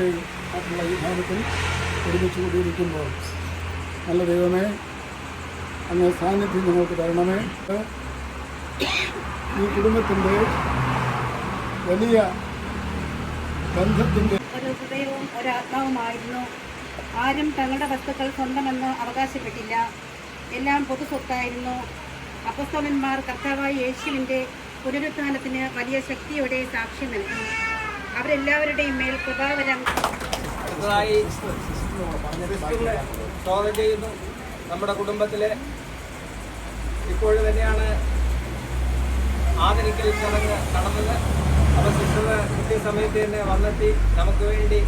വേണ്ടി ആയിട്ടുള്ള ഈ ഭാഗത്തിൽ ഒരുമിച്ച് കൂടിയിരിക്കുമ്പോൾ നല്ല ദൈവമേ, അങ്ങ് സാന്നിധ്യം ഞങ്ങൾക്ക് തരണമേ. ഈ കുടുംബത്തിൻ്റെ വലിയ ബന്ധത്തിൻ്റെ ഒരു ഹൃദയവും ഒരാത്മാവുമായിരുന്നു. ആരും തങ്ങളുടെ വസ്തുക്കൾ സ്വന്തമെന്ന് അവകാശപ്പെട്ടില്ല. എല്ലാം പൊതുസ്വത്തായിരുന്നു. അപ്പോസ്തലന്മാർ കർത്താവായ യേശുവിൻ്റെ പുനരുത്ഥാനത്തിന് വലിയ ശക്തിയോടെ സാക്ഷ്യം നൽകി. അവരെല്ലാവരുടെയും മേൽ കൃപാവരം സ്വാഗതം ചെയ്യുന്നു. നമ്മുടെ കുടുംബത്തിലെ ഇപ്പോഴും തന്നെയാണ് ആദരിക്കൽ ചടങ്ങ് നടന്നത്. അപ്പോൾ സിസ്റ്ററിന് കൃത്യസമയത്ത് തന്നെ വന്നെത്തി നമുക്ക് വേണ്ടി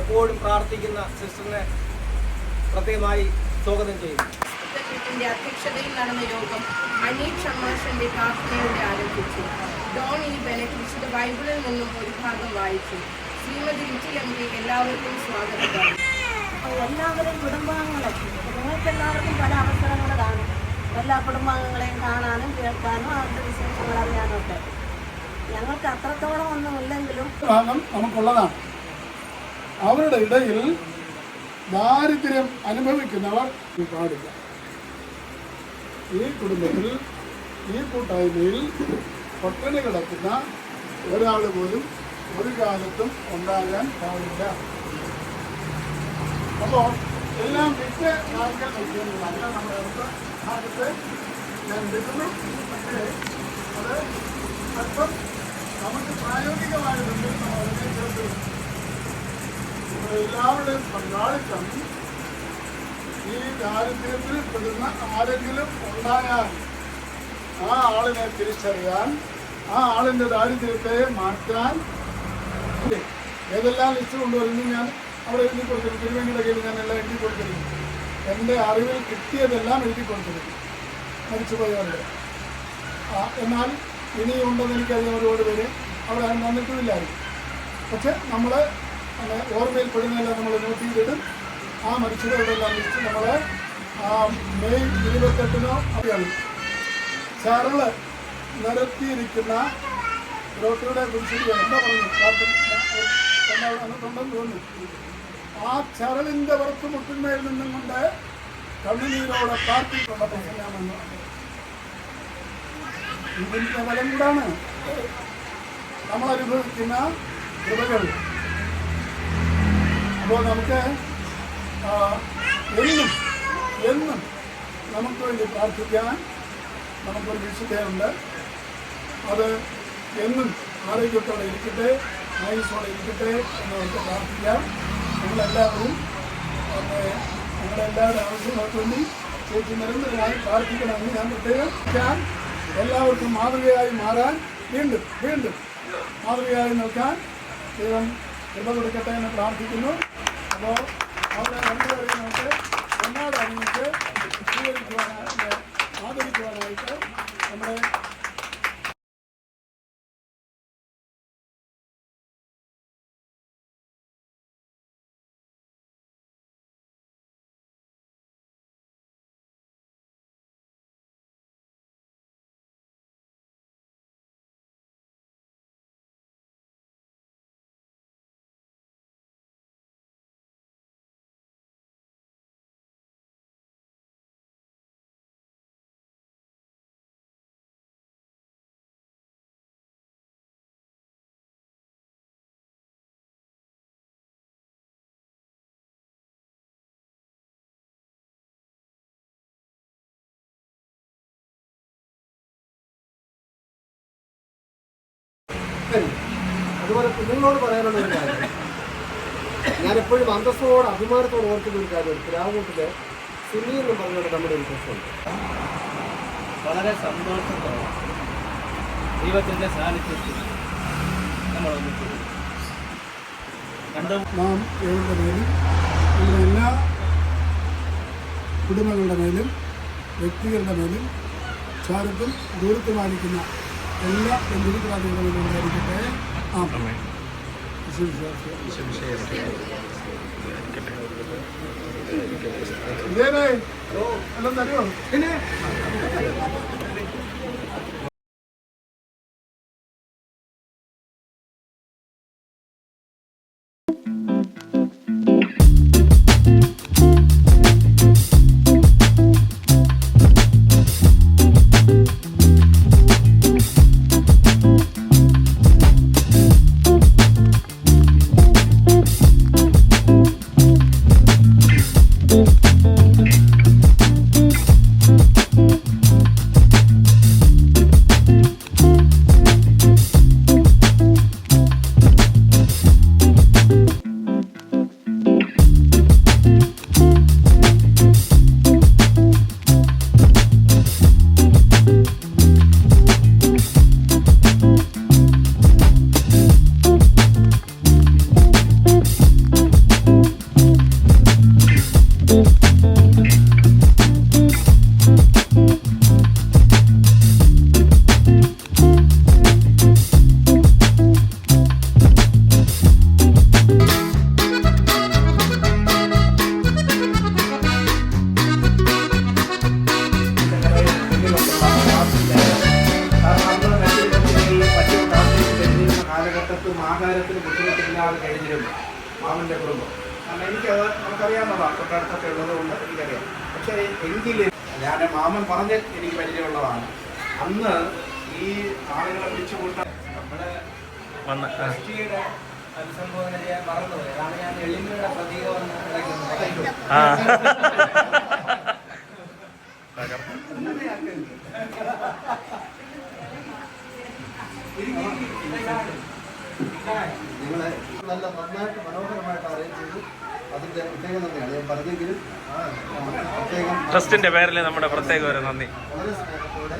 എപ്പോഴും പ്രാർത്ഥിക്കുന്ന സിസ്റ്ററിനെ പ്രത്യേകമായി സ്വാഗതം ചെയ്യുന്നു. അധ്യക്ഷതയിൽ നടന്ന യോഗം അനീഷ് ഷമാഷിന്റെ പ്രാർത്ഥനയോടെ ആരംഭിച്ചു. ഡോൺ ഇ ബെനറ്റ് വിശുദ്ധ ബൈബിളിൽ നിന്നും ഒരു ഭാഗം വായിച്ചു. ശ്രീമതി രുചി എംപി എല്ലാവർക്കും സ്വാഗതം. എല്ലാവരും കുടുംബാംഗങ്ങളെ നിങ്ങൾക്കെല്ലാവർക്കും പല അവസരങ്ങൾ കാണും. എല്ലാ കുടുംബാംഗങ്ങളെയും കാണാനും കേൾക്കാനും അവരുടെ വിശേഷങ്ങൾ അറിയാനും ഒക്കെ. ഞങ്ങൾക്ക് അത്രത്തോളം ഒന്നുമില്ലെങ്കിലും ഭാഗം നമുക്കുള്ളതാണ്. അവരുടെ ഇടയിൽ ദാരിദ്ര്യം അനുഭവിക്കുന്നവർ പാടില്ല. ഈ കുടുംബത്തിൽ ഈ കൂട്ടായ്മയിൽ പട്ടിണി കിടക്കുന്ന ഒരാൾ പോലും ഒരു കാലത്തും ഉണ്ടാകാൻ പാടില്ല. അപ്പോൾ എല്ലാം വിറ്റ് ആൾക്കാർ നോക്കിയതല്ല നമ്മുടെ അടുത്ത ഭാഗത്ത് ഞാൻ എടുക്കുന്നു. പക്ഷേ അത് അല്പം നമുക്ക് പ്രായോഗികമായ ബന്ധം നമ്മൾ അതിനെ ചേർത്ത് എല്ലാവരുടെയും പങ്കാളിത്തം ഈ ദാരിദ്ര്യത്തിൽ പെടുന്ന ആരെങ്കിലും ഉണ്ടായാൽ ആ ആളിനെ തിരിച്ചറിയാൻ, ആ ആളിൻ്റെ ദാരിദ്ര്യത്തെ മാറ്റാൻ ഏതെല്ലാം ലിസ്റ്റ് കൊണ്ടുവരുന്നു ഞാൻ അവിടെ എഴുതി കൊടുത്തിരുന്നു. തിരുവേണ്ടിയുടെ കയ്യിൽ ഞാൻ എല്ലാം എഴുതി കൊടുത്തിരുന്നു. എൻ്റെ അറിവിൽ കിട്ടിയതെല്ലാം എഴുതി കൊടുത്തിരുന്നു മരിച്ചുപോയവരുടെ. എന്നാൽ ഇനിയുണ്ടെന്ന് എനിക്കറിയാം ഒരുപാട് പേര് അവിടെ ആരും വന്നിട്ടുമില്ലായിരുന്നു. പക്ഷെ നമ്മൾ ഓർമ്മയിൽ പെടുന്നതെല്ലാം നമ്മൾ നോട്ട് ചെയ്തിടും. ആ മരിച്ചവരുടെല്ലാം ലിസ്റ്റ് നമ്മൾ മെയ് 28 അറിയാണ്. ചരള് നിരത്തിയിരിക്കുന്ന ഡോക്ടറുടെ കുറിച്ച് എന്താ പറഞ്ഞു എന്നിട്ടുണ്ടെന്ന് തോന്നുന്നു. ആ ചരളിൻ്റെ പുറത്ത് മുട്ടുന്നതിൽ നിന്നും കൊണ്ട് കണ്ണുനീരോടെ പ്രാർത്ഥിക്കുന്ന പ്രശ്നമാണെന്ന് ഇതിൻ്റെ ഫലം കൂടാണ് നമ്മളനുഭവിക്കുന്ന കൃപകൾ. അപ്പോൾ നമുക്ക് എന്നും നമുക്ക് വേണ്ടി പ്രാർത്ഥിക്കാൻ നമുക്കൊരു വിശുദ്ധയുണ്ട്. അത് എന്നും ആരോഗ്യത്തോടെ ഇരിക്കട്ടെ, ആയുസ്സോടെ ഇരിക്കട്ടെ എന്ന് നമുക്ക് പ്രാർത്ഥിക്കാം. ഞങ്ങളെല്ലാവരും ഞങ്ങളെല്ലാവരുടെ ആവശ്യങ്ങൾക്ക് വേണ്ടി ചേച്ചി നിരന്തരമായി പ്രാർത്ഥിക്കണമെന്ന് ഞാൻ പ്രത്യേകം എല്ലാവർക്കും മാതൃകയായി മാറാൻ വീണ്ടും മാതൃകയായി നിൽക്കാൻ ദൈവം കൃപ കൊടുക്കട്ടെ എന്ന് പ്രാർത്ഥിക്കുന്നു. അപ്പോൾ അവരെ രണ്ടുപേരെയും നമുക്ക് ഒന്നാട് അണിയിച്ച് സ്വീകരിക്കുവാനായിട്ട് ആദരിക്കുവാനായിട്ട് നമ്മുടെ അതുപോലെ കുഞ്ഞുങ്ങളോട് പറയാനുള്ള ഒരു കാര്യം, ഞാനെപ്പോഴും അന്തസ്സോടെ അഭിമാനത്തോടെ ഓർക്കുന്ന ഒരു കാര്യം, രാമൂട്ടിലെ സുനി എന്ന് പറഞ്ഞുകൊണ്ട് നമ്മുടെ ഒരു പ്രശ്നമുണ്ട്. വളരെ സന്തോഷത്തോടെ ദൈവത്തിൻ്റെ സാന്നിധ്യത്തിൽ നമ്മളൊന്നിച്ചു നാം ദൈവങ്ങളുടെ മേലും നമ്മുടെ എല്ലാ കുടുംബങ്ങളുടെ മേലും വ്യക്തികളുടെ മേലും ചാരത്തും ദൂരത്തുമായിരിക്കുന്ന എല്ലാ ബന്ധുക്കളാദികളും ഉണ്ടായിരിക്കട്ടെ. ഇതേ എല്ലാം തരുമോ? പിന്നെ ഓർക്കുന്നുണ്ടോ? കാരണം എനിക്കത് നമുക്കറിയാവുന്നതാണ്, തൊട്ടടുത്തൊക്കെ ഉള്ളതുകൊണ്ട് എനിക്കറിയാം. പക്ഷേ എങ്കിലും ഞാൻ മാമൻ പറഞ്ഞ് എനിക്ക് പരിചയമുള്ളതാണ്. അന്ന് ഈ ആളുകളെ പിടിച്ചുകൂട്ടാൻ നമ്മുടെ ട്രസ്റ്റിയുടെ അഭിസംബോധന ചെയ്യാൻ മറന്നുപോയി. അതാണ് ഞാൻ എളിമയുടെ പ്രതീകമെന്ന് നിങ്ങളെ നല്ല നന്നായിട്ട് മനോഹരമായിട്ട് അറേഞ്ച് ചെയ്തു. അതിൻ്റെ പ്രത്യേകം നന്ദിയാണ് ഞാൻ പറഞ്ഞെങ്കിലും പ്രത്യേകം ട്രസ്റ്റിന്റെ പേരിൽ നമ്മുടെ പ്രത്യേക ഒരു നന്ദി. വളരെ സ്നേഹത്തോടെ